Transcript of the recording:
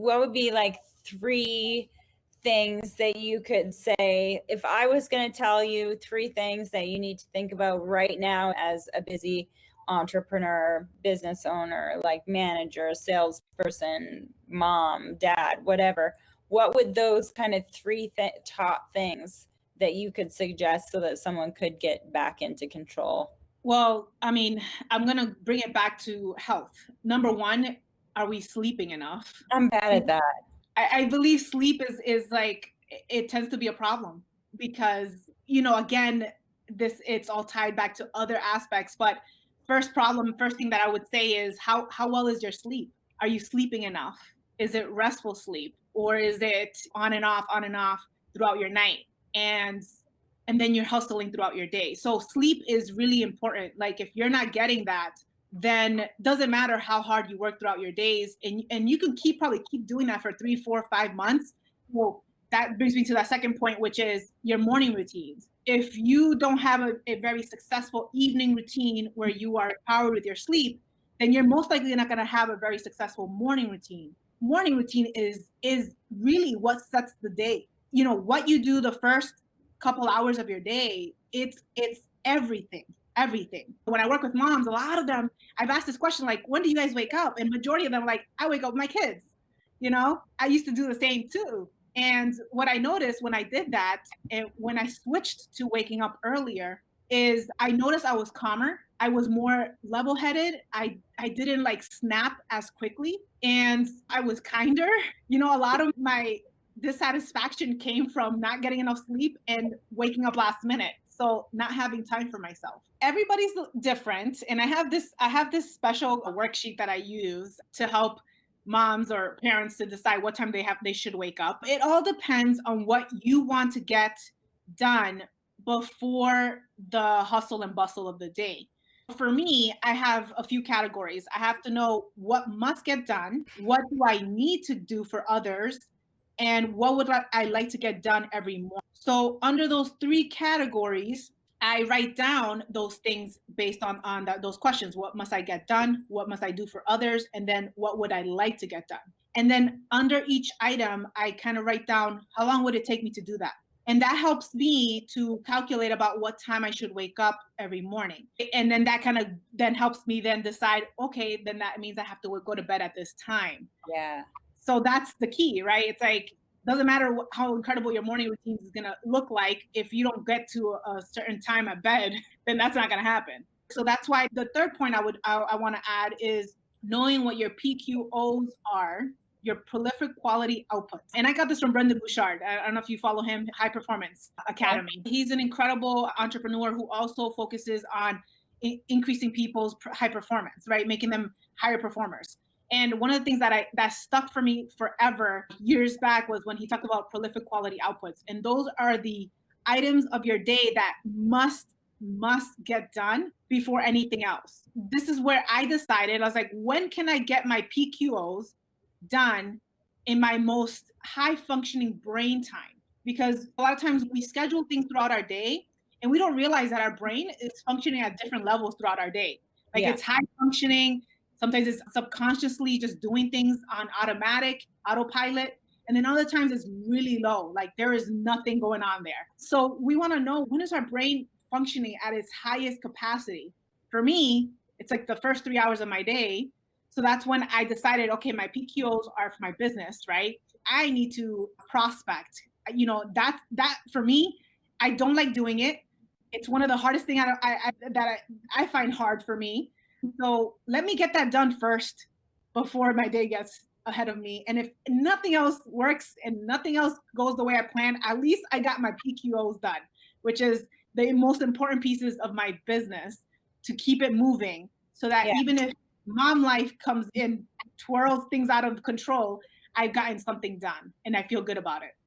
what would be like 3 things that you could say, if I was going to tell you 3 things that you need to think about right now as a busy entrepreneur, business owner, like manager, salesperson, mom, dad, whatever, what would those kind of 3 top things that you could suggest so that someone could get back into control? Well, I mean, I'm going to bring it back to health. Number one, are we sleeping enough? I'm bad at that. I believe sleep is like, it tends to be a problem because, you know, again, it's all tied back to other aspects. But first thing that I would say is how well is your sleep? Are you sleeping enough? Is it restful sleep, or is it on and off throughout your night? And then you're hustling throughout your day. So sleep is really important. Like if you're not getting that, then doesn't matter how hard you work throughout your days. And you can probably keep doing that for 3, 4, 5 months. Well, that brings me to that second point, which is your morning routines. If you don't have a very successful evening routine where you are empowered with your sleep, then you're most likely not going to have a very successful morning routine. Morning routine is really what sets the day. You know, what you do the first couple hours of your day, it's everything. When I work with moms, a lot of them, I've asked this question, like, when do you guys wake up? And majority of them are like, I wake up with my kids. You know, I used to do the same too. And what I noticed when I did that, and when I switched to waking up earlier, is I noticed I was calmer. I was more level-headed. I didn't like snap as quickly, and I was kinder. You know, a lot of my dissatisfaction came from not getting enough sleep and waking up last minute. So not having time for myself. Everybody's different. And I have this special worksheet that I use to help moms or parents to decide what time they should wake up. It all depends on what you want to get done before the hustle and bustle of the day. For me, I have a few categories. I have to know what must get done, what do I need to do for others, and what would I like to get done every morning. So under those 3 categories, I write down those things based on those questions. What must I get done? What must I do for others? And then what would I like to get done? And then under each item, I kind of write down how long would it take me to do that? And that helps me to calculate about what time I should wake up every morning. And then that kind of then helps me then decide, okay, then that means I have to go to bed at this time. Yeah. So that's the key, right? It's like, doesn't matter how incredible your morning routine is going to look like. If you don't get to a certain time at bed, then that's not going to happen. So that's why the third point I want to add is knowing what your PQOs are, your prolific quality outputs. And I got this from Brendan Bouchard. I don't know if you follow him, High Performance Academy. He's an incredible entrepreneur who also focuses on increasing people's high performance, right? Making them higher performers. And one of the things that stuck for me forever years back was when he talked about prolific quality outputs. And those are the items of your day that must get done before anything else. This is where I decided, I was like, when can I get my PQOs done in my most high functioning brain time? Because a lot of times we schedule things throughout our day and we don't realize that our brain is functioning at different levels throughout our day. Like it's high functioning. Sometimes it's subconsciously just doing things on autopilot. And then other times it's really low, like there is nothing going on there. So we want to know, when is our brain functioning at its highest capacity? For me, it's like the first 3 hours of my day. So that's when I decided, okay, my PQOs are for my business, right? I need to prospect. You know, that for me, I don't like doing it. It's one of the hardest things that I find hard for me. So let me get that done first before my day gets ahead of me. And if nothing else works and nothing else goes the way I planned, at least I got my PQOs done, which is the most important pieces of my business to keep it moving, so that even if mom life comes in, twirls things out of control, I've gotten something done and I feel good about it.